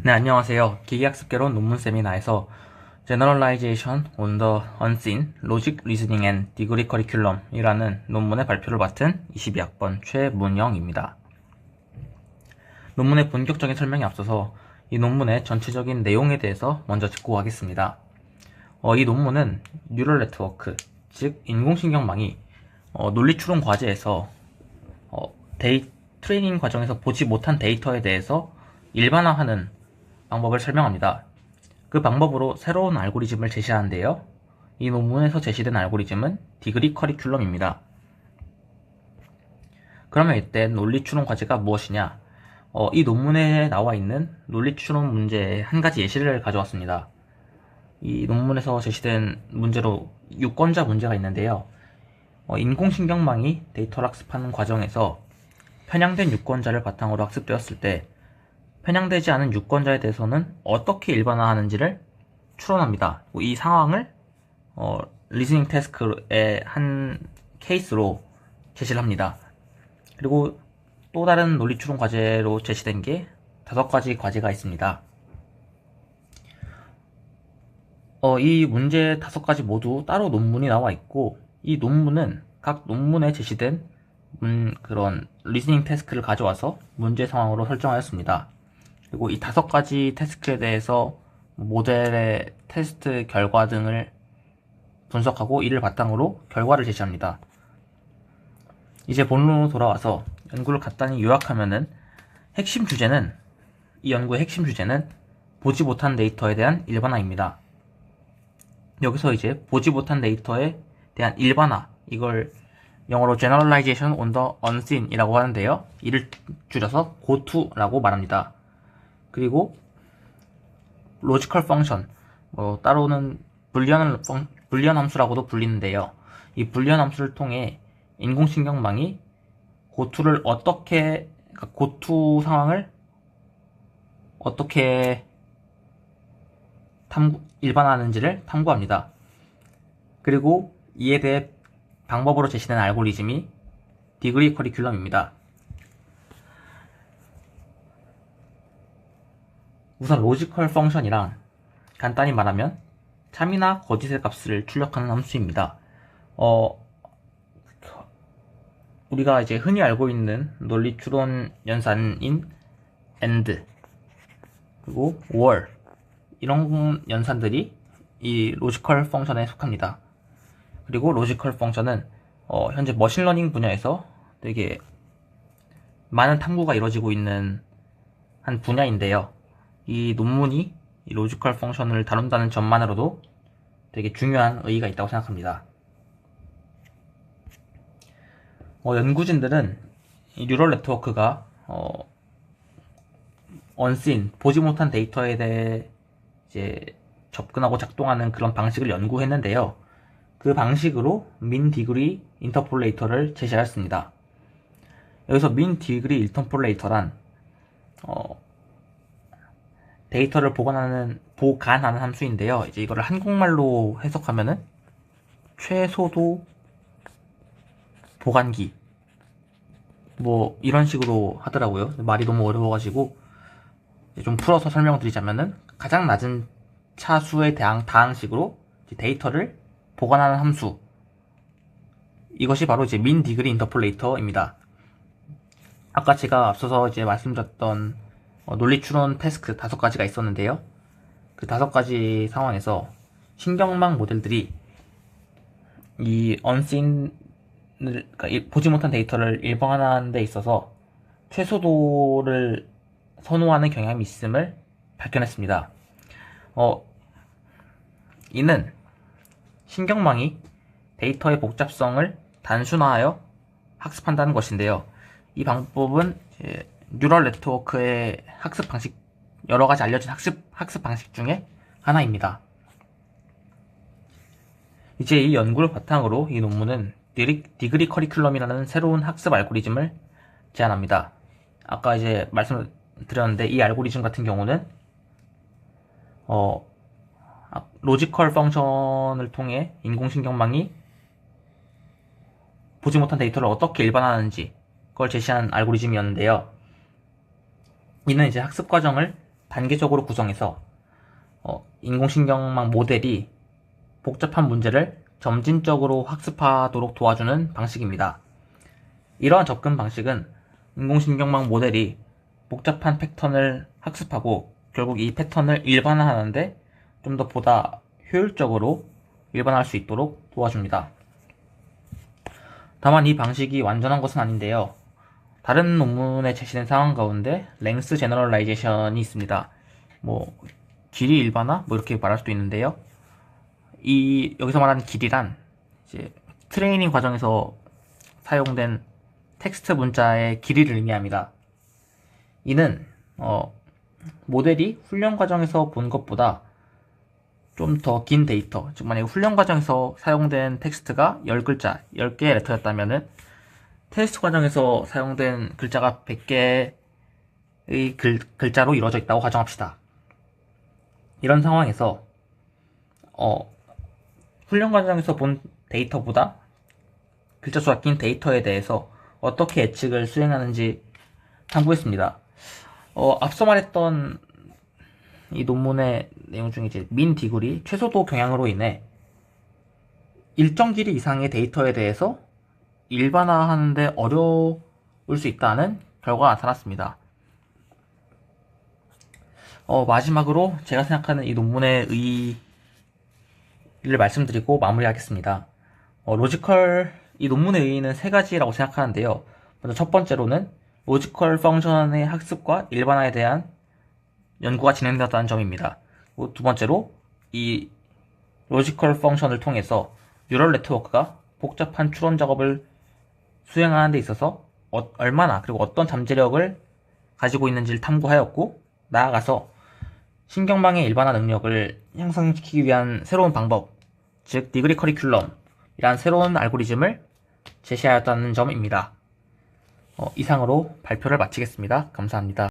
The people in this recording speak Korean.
네, 안녕하세요. 기계학습개론 논문 세미나에서 Generalization on the Unseen, Logic, Reasoning and Degree Curriculum 이라는 논문의 발표를 맡은 22학번 최문영입니다. 논문의 본격적인 설명에 앞서서 이 논문의 전체적인 내용에 대해서 먼저 짚고 가겠습니다. 이 논문은 뉴럴 네트워크, 즉 인공신경망이 논리 추론 과제에서 트레이닝 과정에서 보지 못한 데이터에 대해서 일반화하는 방법을 설명합니다. 그 방법으로 새로운 알고리즘을 제시하는데요. 이 논문에서 제시된 알고리즘은 디그리 커리큘럼입니다. 그러면 이때 논리 추론 과제가 무엇이냐? 이 논문에 나와 있는 논리 추론 문제의 한 가지 예시를 가져왔습니다. 이 논문에서 제시된 문제로 유권자 문제가 있는데요. 인공신경망이 데이터를 학습하는 과정에서 편향된 유권자를 바탕으로 학습되었을 때 편향되지 않은 유권자에 대해서는 어떻게 일반화하는지를 추론합니다. 이 상황을 리스닝 태스크의 한 케이스로 제시를 합니다. 그리고 또 다른 논리 추론 과제로 제시된 게 5가지 과제가 있습니다. 이 문제 5가지 모두 따로 논문이 나와 있고, 이 논문은 각 논문에 제시된 그런 리스닝 태스크를 가져와서 문제 상황으로 설정하였습니다. 그리고 이 5가지 태스크에 대해서 모델의 테스트 결과 등을 분석하고 이를 바탕으로 결과를 제시합니다. 이제 본론으로 돌아와서 연구를 간단히 요약하면은 이 연구의 핵심 주제는 보지 못한 데이터에 대한 일반화입니다. 여기서 이제 보지 못한 데이터에 대한 일반화, 이걸 영어로 Generalization on the Unseen 이라고 하는데요. 이를 줄여서 GOTO라고 말합니다. 그리고 로지컬 펑션, 따로는 불리언 함수라고도 불리는데요. 이 불리언 함수를 통해 인공신경망이 고투 상황을 어떻게 일반화하는지를 탐구합니다. 그리고 이에 대해 방법으로 제시된 알고리즘이 디그리 커리큘럼입니다. 우선 로지컬 펑션이란 간단히 말하면 참이나 거짓의 값을 출력하는 함수입니다. 우리가 이제 흔히 알고 있는 논리 추론 연산인 AND 그리고 OR 이런 연산들이 이 로지컬 펑션에 속합니다. 그리고 로지컬 펑션은 현재 머신러닝 분야에서 되게 많은 탐구가 이루어지고 있는 한 분야인데요. 이 논문이 이 로지컬 펑션을 다룬다는 점만으로도 되게 중요한 의의가 있다고 생각합니다. 연구진들은 이 뉴럴 네트워크가 unseen, 보지 못한 데이터에 대해 이제 접근하고 작동하는 그런 방식을 연구했는데요. 그 방식으로 민 디그리 인터폴레이터를 제시하였습니다. 여기서 민 디그리 인터폴레이터란 데이터를 보관하는 함수인데요. 이제 이거를 한국말로 해석하면은 최소도 보관기 이런 식으로 하더라고요. 말이 너무 어려워가지고 좀 풀어서 설명드리자면은 가장 낮은 차수에 대한 다항식으로 데이터를 보관하는 함수, 이것이 바로 이제 민 디그리 인터폴레이터입니다. 아까 제가 앞서서 이제 말씀드렸던 논리 추론 태스크 5가지가 있었는데요. 그 5가지 상황에서 신경망 모델들이 이 unseen, 그러니까 보지 못한 데이터를 일반화하는 데 있어서 최소도를 선호하는 경향이 있음을 밝혀냈습니다. 이는 신경망이 데이터의 복잡성을 단순화하여 학습한다는 것인데요. 이 방법은 뉴럴 네트워크의 학습 방식, 여러가지 알려진 학습 방식 중에 하나입니다. 이제 이 연구를 바탕으로 이 논문은 디그리 커리큘럼이라는 새로운 학습 알고리즘을 제안합니다. 아까 이제 말씀드렸는데 이 알고리즘 같은 경우는 로지컬 펑션을 통해 인공신경망이 보지 못한 데이터를 어떻게 일반화하는지 그걸 제시한 알고리즘이었는데요. 이는 이제 학습 과정을 단계적으로 구성해서 인공신경망 모델이 복잡한 문제를 점진적으로 학습하도록 도와주는 방식입니다. 이러한 접근 방식은 인공신경망 모델이 복잡한 패턴을 학습하고 결국 이 패턴을 일반화하는데 좀 더 보다 효율적으로 일반화할 수 있도록 도와줍니다. 다만 이 방식이 완전한 것은 아닌데요. 다른 논문에 제시된 상황 가운데 랭스 제너럴라이제이션이 있습니다. 길이 일반화 이렇게 말할 수도 있는데요. 여기서 말하는 길이란 이제 트레이닝 과정에서 사용된 텍스트 문자의 길이를 의미합니다. 이는 모델이 훈련 과정에서 본 것보다 좀 더 긴 데이터, 즉 만약에 훈련 과정에서 사용된 텍스트가 10글자, 10개의 레터였다면은 테스트 과정에서 사용된 글자가 100개의 글자로 이루어져 있다고 가정합시다. 이런 상황에서 훈련 과정에서 본 데이터보다 글자 수가 긴 데이터에 대해서 어떻게 예측을 수행하는지 탐구했습니다. 앞서 말했던 이 논문의 내용 중에 이제 민 디그리, 최소도 경향으로 인해 일정 길이 이상의 데이터에 대해서 일반화하는데 어려울 수 있다는 결과가 나타났습니다. 마지막으로 제가 생각하는 이 논문의 의의를 말씀드리고 마무리하겠습니다. 이 논문의 의의는 세 가지라고 생각하는데요. 먼저 첫 번째로는 로지컬 펑션의 학습과 일반화에 대한 연구가 진행되었다는 점입니다. 두 번째로 이 로지컬 펑션을 통해서 뉴럴 네트워크가 복잡한 추론 작업을 수행하는 데 있어서 얼마나 그리고 어떤 잠재력을 가지고 있는지를 탐구하였고, 나아가서 신경망의 일반화 능력을 향상시키기 위한 새로운 방법, 즉 디그리 커리큘럼이란 새로운 알고리즘을 제시하였다는 점입니다. 이상으로 발표를 마치겠습니다. 감사합니다.